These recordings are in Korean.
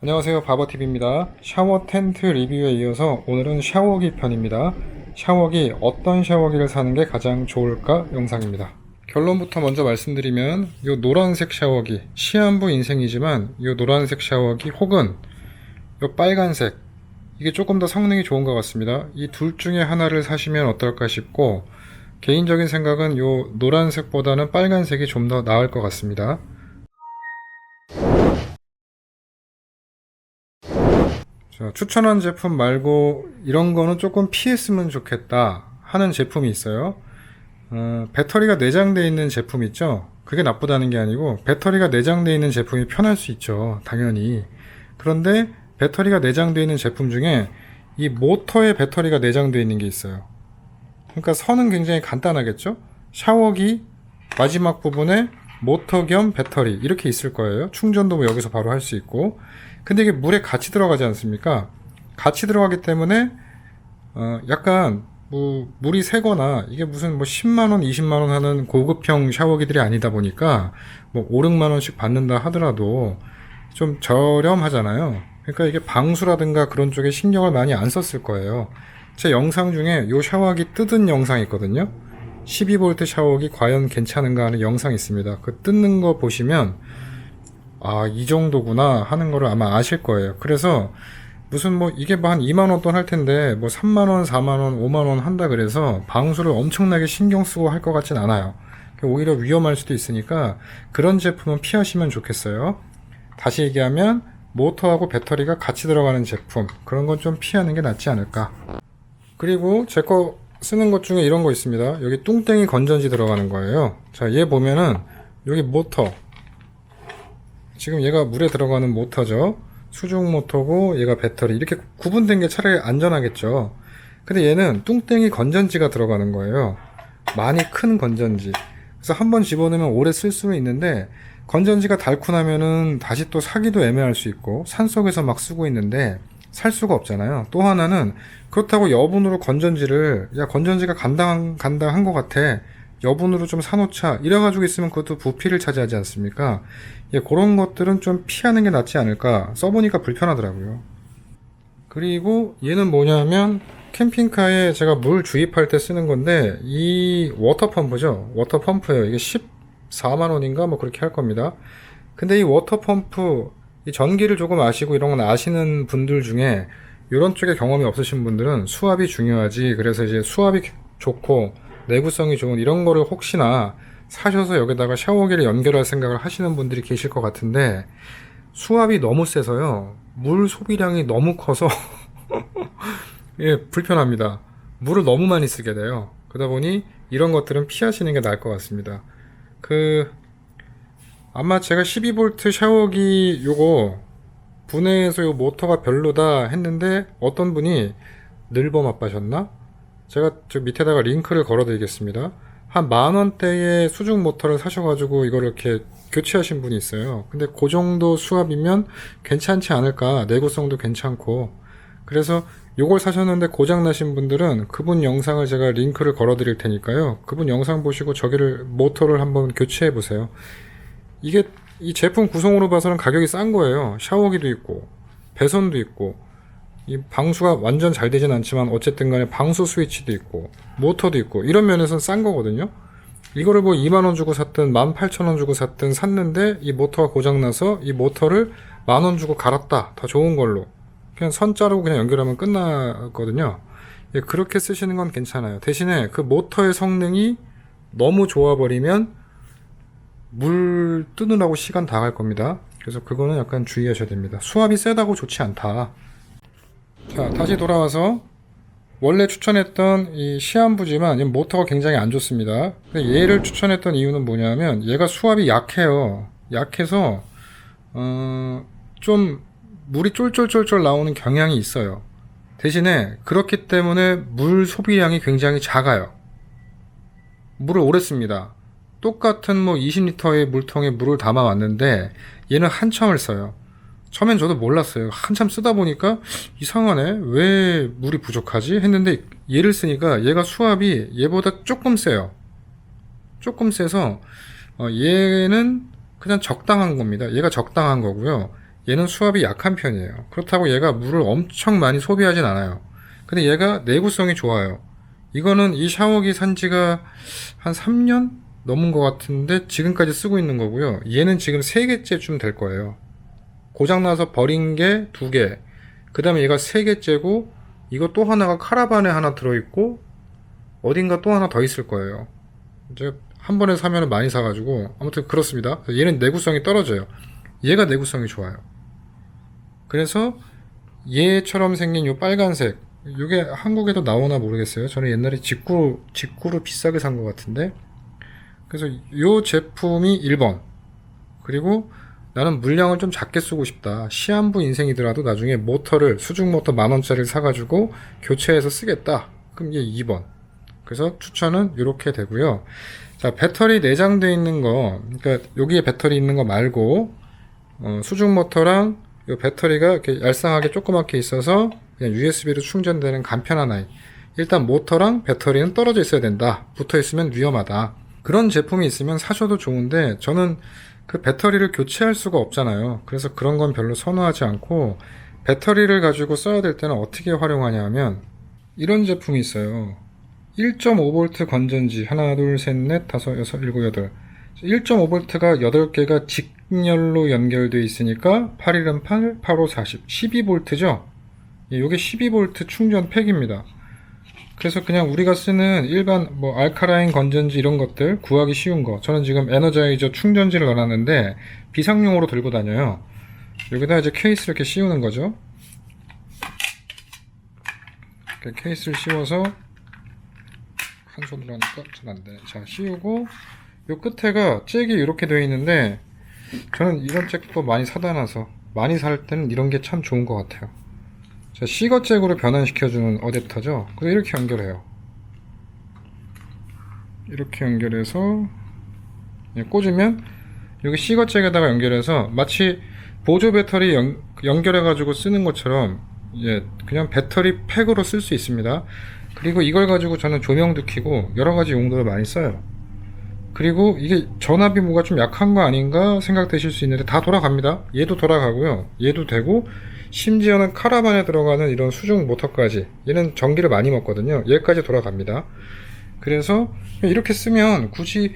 안녕하세요, 바버TV입니다. 샤워 텐트 리뷰에 이어서 오늘은 샤워기 편입니다. 샤워기, 어떤 샤워기를 사는 게 가장 좋을까 영상입니다. 결론부터 먼저 말씀드리면 이 노란색 샤워기, 시한부 인생이지만 이 노란색 샤워기 혹은 이 빨간색, 이게 조금 더 성능이 좋은 것 같습니다. 이 둘 중에 하나를 사시면 어떨까 싶고, 개인적인 생각은 이 노란색보다는 빨간색이 좀 더 나을 것 같습니다. 자, 추천한 제품 말고 이런 거는 조금 피했으면 좋겠다 하는 제품이 있어요. 배터리가 내장되어 있는 제품 있죠? 그게 나쁘다는 게 아니고 배터리가 내장되어 있는 제품이 편할 수 있죠, 당연히. 그런데 배터리가 내장되어 있는 제품 중에 이 모터에 배터리가 내장되어 있는 게 있어요. 그러니까 선은 굉장히 간단하겠죠? 샤워기 마지막 부분에 모터 겸 배터리 이렇게 있을 거예요. 충전도 뭐 여기서 바로 할 수 있고. 근데 이게 물에 같이 들어가지 않습니까? 같이 들어가기 때문에 약간 뭐 물이 새거나 이게 무슨 뭐 10만원 20만원 하는 고급형 샤워기들이 아니다 보니까 뭐 5, 6만원씩 받는다 하더라도 좀 저렴하잖아요. 그러니까 이게 방수라든가 그런 쪽에 신경을 많이 안 썼을 거예요. 제 영상 중에 요 샤워기 뜯은 영상이 있거든요. 12V 샤워기 과연 괜찮은가 하는 영상이 있습니다. 그 뜯는 거 보시면 아, 이 정도구나 하는 거를 아마 아실 거예요. 그래서 무슨 뭐 이게 뭐 한 2만원 돈 할 텐데 뭐 3만원, 4만원, 5만원 한다 그래서 방수를 엄청나게 신경 쓰고 할 것 같진 않아요. 오히려 위험할 수도 있으니까 그런 제품은 피하시면 좋겠어요. 다시 얘기하면 모터하고 배터리가 같이 들어가는 제품, 그런 건 좀 피하는 게 낫지 않을까. 그리고 제 거 쓰는 것 중에 이런 거 있습니다. 여기 뚱땡이 건전지 들어가는 거예요. 자, 얘 보면은 여기 모터, 지금 얘가 물에 들어가는 모터죠. 수중 모터고 얘가 배터리, 이렇게 구분된 게 차라리 안전하겠죠. 근데 얘는 뚱땡이 건전지가 들어가는 거예요. 많이 큰 건전지. 그래서 한번 집어넣으면 오래 쓸 수는 있는데 건전지가 닳고 나면은 다시 또 사기도 애매할 수 있고, 산속에서 막 쓰고 있는데 살 수가 없잖아요. 또 하나는 그렇다고 여분으로 건전지를, 야 건전지가 간당한 것 같아, 여분으로 좀 사놓자 이래가지고 있으면 그것도 부피를 차지하지 않습니까? 예, 그런 것들은 좀 피하는 게 낫지 않을까. 써보니까 불편하더라고요. 그리고 얘는 뭐냐면 캠핑카에 제가 물 주입할 때 쓰는 건데, 이 워터펌프죠. 워터펌프예요. 이게 14만원인가 뭐 그렇게 할 겁니다. 근데 이 워터펌프, 이 전기를 조금 아시고 이런 건 아시는 분들 중에 이런 쪽에 경험이 없으신 분들은 수압이 중요하지, 그래서 이제 수압이 좋고 내구성이 좋은 이런 거를 혹시나 사셔서 여기다가 샤워기를 연결할 생각을 하시는 분들이 계실 것 같은데, 수압이 너무 세서요, 물 소비량이 너무 커서 예, 불편합니다. 물을 너무 많이 쓰게 돼요. 그러다 보니 이런 것들은 피하시는 게 나을 것 같습니다. 아마 제가 12V 샤워기 요거 분해해서 요 모터가 별로다 했는데 어떤 분이 늘버 맛바셨나? 제가 저 밑에다가 링크를 걸어 드리겠습니다. 한 만원대의 수중 모터를 사셔가지고 이걸 이렇게 교체하신 분이 있어요. 근데 그 정도 수압이면 괜찮지 않을까, 내구성도 괜찮고. 그래서 요걸 사셨는데 고장나신 분들은 그분 영상을 제가 링크를 걸어 드릴 테니까요, 그분 영상 보시고 저기를 모터를 한번 교체해 보세요. 이게 이 제품 구성으로 봐서는 가격이 싼 거예요. 샤워기도 있고 배선도 있고, 이 방수가 완전 잘 되진 않지만 어쨌든 간에 방수 스위치도 있고 모터도 있고, 이런 면에서는 싼 거거든요. 이거를 뭐 2만원 주고 샀든 18,000원 주고 샀든 샀는데 이 모터가 고장나서 이 모터를 만원 주고 갈았다, 더 좋은 걸로 그냥 선 자르고 그냥 연결하면 끝나거든요. 예, 그렇게 쓰시는 건 괜찮아요. 대신에 그 모터의 성능이 너무 좋아버리면 물 뜨느라고 시간 다 갈 겁니다. 그래서 그거는 약간 주의하셔야 됩니다. 수압이 세다고 좋지 않다. 자, 다시 돌아와서 원래 추천했던 이 시한부지만 이 모터가 굉장히 안 좋습니다. 근데 얘를 추천했던 이유는 뭐냐면 얘가 수압이 약해요. 약해서 좀 물이 쫄쫄쫄쫄 나오는 경향이 있어요. 대신에 그렇기 때문에 물 소비량이 굉장히 작아요. 물을 오래 씁니다. 똑같은 뭐 20리터의 물통에 물을 담아 왔는데 얘는 한참을 써요. 처음엔 저도 몰랐어요. 한참 쓰다 보니까 이상하네, 왜 물이 부족하지 했는데 얘를 쓰니까 얘가 수압이 얘보다 조금 세요. 조금 세서 얘는 그냥 적당한 겁니다. 얘가 적당한 거고요. 얘는 수압이 약한 편이에요. 그렇다고 얘가 물을 엄청 많이 소비하진 않아요. 근데 얘가 내구성이 좋아요. 이거는 이 샤워기 산 지가 한 3년 넘은 것 같은데 지금까지 쓰고 있는 거고요. 얘는 지금 3개째쯤 될 거예요. 고장나서 버린 게 2개. 그 다음에 얘가 3개째고, 이거 또 하나가 카라반에 하나 들어있고, 어딘가 또 하나 더 있을 거예요. 이제 한 번에 사면은 많이 사가지고, 아무튼 그렇습니다. 얘는 내구성이 떨어져요. 얘가 내구성이 좋아요. 그래서 얘처럼 생긴 요 빨간색, 요게 한국에도 나오나 모르겠어요. 저는 옛날에 직구로 비싸게 산 것 같은데. 그래서 요 제품이 1번. 그리고 나는 물량을 좀 작게 쓰고 싶다. 시한부 인생이더라도 나중에 모터를, 수중 모터 10,000원짜리를 사가지고 교체해서 쓰겠다. 그럼 이게 2번. 그래서 추천은 이렇게 되고요. 자, 배터리 내장되어 있는 거, 그러니까 여기에 배터리 있는 거 말고, 수중 모터랑 이 배터리가 이렇게 얄쌍하게 조그맣게 있어서 그냥 USB로 충전되는 간편한 아이. 일단 모터랑 배터리는 떨어져 있어야 된다. 붙어 있으면 위험하다. 그런 제품이 있으면 사셔도 좋은데, 저는 그 배터리를 교체할 수가 없잖아요. 그래서 그런 건 별로 선호하지 않고, 배터리를 가지고 써야 될 때는 어떻게 활용하냐 하면 이런 제품이 있어요. 1.5V 건전지 하나 둘 셋 넷 다섯 여섯 일곱 여덟. 1.5V가 8개가 직렬로 연결되어 있으니까 8, 1은 8, 8, 5, 40, 12V죠. 이게 12V 충전 팩입니다. 그래서 그냥 우리가 쓰는 일반 뭐 알카라인 건전지 이런 것들 구하기 쉬운 거, 저는 지금 에너자이저 충전지를 넣어놨는데 비상용으로 들고 다녀요. 여기다 이제 케이스를 이렇게 씌우는 거죠. 이렇게 케이스를 씌워서 한 손으로 하니까 잘 안되네. 자, 씌우고 요 끝에가 잭이 이렇게 되어 있는데, 저는 이런 잭도 많이 사다 놔서 많이 살 때는 이런 게 참 좋은 것 같아요. 자, 시거 잭으로 변환시켜주는 어댑터죠. 그래서 이렇게 연결해요. 이렇게 연결해서 꽂으면 여기 시거 잭에다가 연결해서 마치 보조 배터리 연결해가지고 쓰는 것처럼 그냥 배터리 팩으로 쓸 수 있습니다. 그리고 이걸 가지고 저는 조명도 켜고 여러가지 용도로 많이 써요. 그리고 이게 전압이 뭐가 좀 약한 거 아닌가 생각되실 수 있는데 다 돌아갑니다. 얘도 돌아가고요. 얘도 되고, 심지어는 카라반에 들어가는 이런 수중 모터까지, 얘는 전기를 많이 먹거든요. 얘까지 돌아갑니다. 그래서 이렇게 쓰면 굳이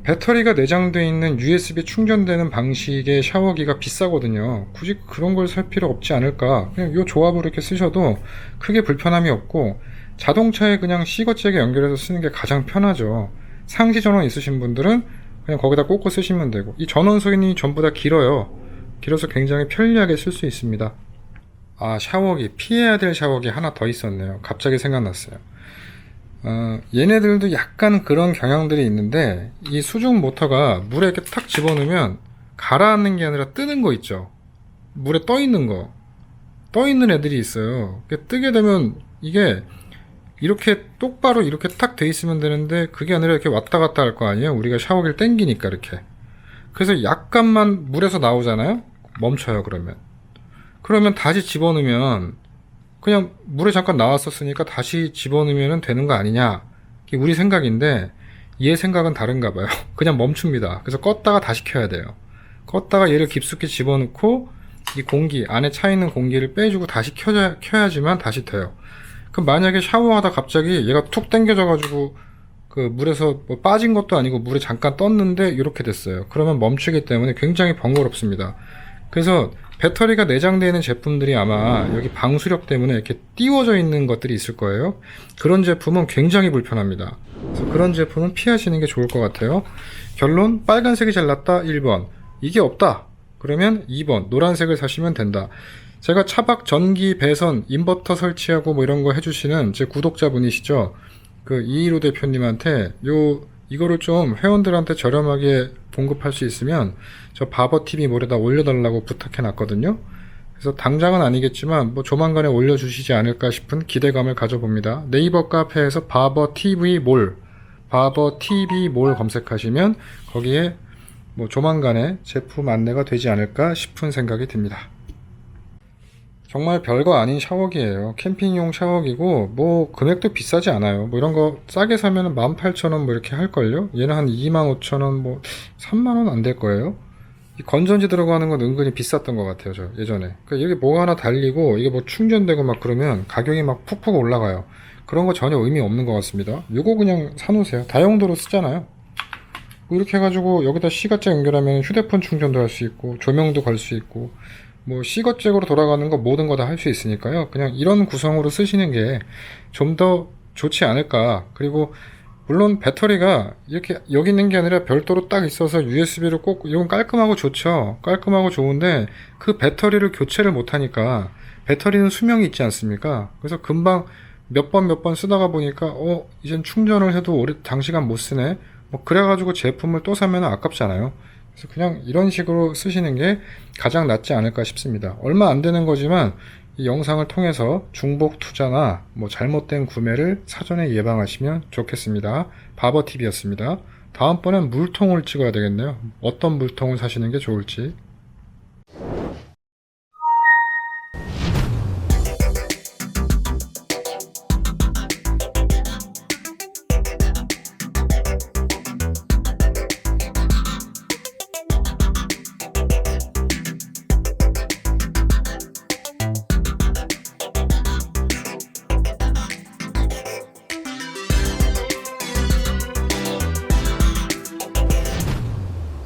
배터리가 내장되어 있는 USB 충전되는 방식의 샤워기가 비싸거든요. 굳이 그런 걸 살 필요 없지 않을까. 그냥 이 조합으로 이렇게 쓰셔도 크게 불편함이 없고, 자동차에 그냥 시거잭에 연결해서 쓰는 게 가장 편하죠. 상시 전원 있으신 분들은 그냥 거기다 꽂고 쓰시면 되고, 이 전원 소인이 전부 다 길어요. 길어서 굉장히 편리하게 쓸 수 있습니다. 아, 샤워기, 피해야 될 샤워기 하나 더 있었네요. 갑자기 생각났어요. 얘네들도 약간 그런 경향들이 있는데, 이 수중 모터가 물에 이렇게 탁 집어넣으면 가라앉는 게 아니라 뜨는 거 있죠. 물에 떠 있는 거, 떠 있는 애들이 있어요. 뜨게 되면 이게 이렇게 똑바로 이렇게 탁 돼 있으면 되는데, 그게 아니라 이렇게 왔다 갔다 할 거 아니에요. 우리가 샤워기를 당기니까 이렇게. 그래서 약간만 물에서 나오잖아요. 멈춰요. 그러면 다시 집어넣으면, 그냥 물에 잠깐 나왔었으니까 다시 집어넣으면 되는 거 아니냐, 이게 우리 생각인데 얘 생각은 다른가 봐요. 그냥 멈춥니다. 그래서 껐다가 다시 켜야 돼요. 껐다가 얘를 깊숙이 집어넣고 이 공기, 안에 차 있는 공기를 빼주고 다시 켜야지만 다시 돼요. 그럼 만약에 샤워하다 갑자기 얘가 툭 당겨져 가지고 그 물에서 뭐 빠진 것도 아니고 물에 잠깐 떴는데 이렇게 됐어요. 그러면 멈추기 때문에 굉장히 번거롭습니다. 그래서 배터리가 내장되어 있는 제품들이 아마 여기 방수력 때문에 이렇게 띄워져 있는 것들이 있을 거예요. 그런 제품은 굉장히 불편합니다. 그래서 그런 제품은 피하시는 게 좋을 것 같아요. 결론, 빨간색이 제일 낫다 1번, 이게 없다 그러면 2번 노란색을 사시면 된다. 제가 차박 전기 배선 인버터 설치하고 뭐 이런 거 해주시는 제 구독자분이시죠. 그 이희로 대표님한테 이거를 좀 회원들한테 저렴하게 공급할 수 있으면 저 바버TV 몰에다 올려달라고 부탁해 놨거든요. 그래서 당장은 아니겠지만 뭐 조만간에 올려주시지 않을까 싶은 기대감을 가져봅니다. 네이버 카페에서 바버TV 몰 검색하시면 거기에 뭐 조만간에 제품 안내가 되지 않을까 싶은 생각이 듭니다. 정말 별거 아닌 샤워기예요. 캠핑용 샤워기고 뭐 금액도 비싸지 않아요. 뭐 이런 거 싸게 사면 18,000원 뭐 이렇게 할걸요. 얘는 한 25,000원, 뭐 3만원 안 될 거예요. 이 건전지 들어가는 건 은근히 비쌌던 것 같아요, 저 예전에. 그러니까 여기 뭐가 하나 달리고 이게 뭐 충전되고 막 그러면 가격이 막 푹푹 올라가요. 그런 거 전혀 의미 없는 것 같습니다. 요거 그냥 사놓으세요. 다용도로 쓰잖아요. 뭐 이렇게 해가지고 여기다 C가잭 연결하면 휴대폰 충전도 할 수 있고 조명도 걸 수 있고 뭐 C가잭으로 돌아가는 거 모든 거 다 할 수 있으니까요. 그냥 이런 구성으로 쓰시는 게 좀 더 좋지 않을까. 그리고 물론 배터리가 이렇게 여기 있는 게 아니라 별도로 딱 있어서 USB로 꼭 이건 깔끔하고 좋죠. 깔끔하고 좋은데 그 배터리를 교체를 못 하니까 배터리는 수명이 있지 않습니까? 그래서 금방 몇 번 쓰다가 보니까 이젠 충전을 해도 오래 장시간 못 쓰네. 뭐 그래가지고 제품을 또 사면 아깝잖아요. 그래서 그냥 이런 식으로 쓰시는 게 가장 낫지 않을까 싶습니다. 얼마 안 되는 거지만 이 영상을 통해서 중복 투자나 뭐 잘못된 구매를 사전에 예방하시면 좋겠습니다. 바버TV였습니다. 다음번엔 물통을 찍어야 되겠네요. 어떤 물통을 사시는 게 좋을지.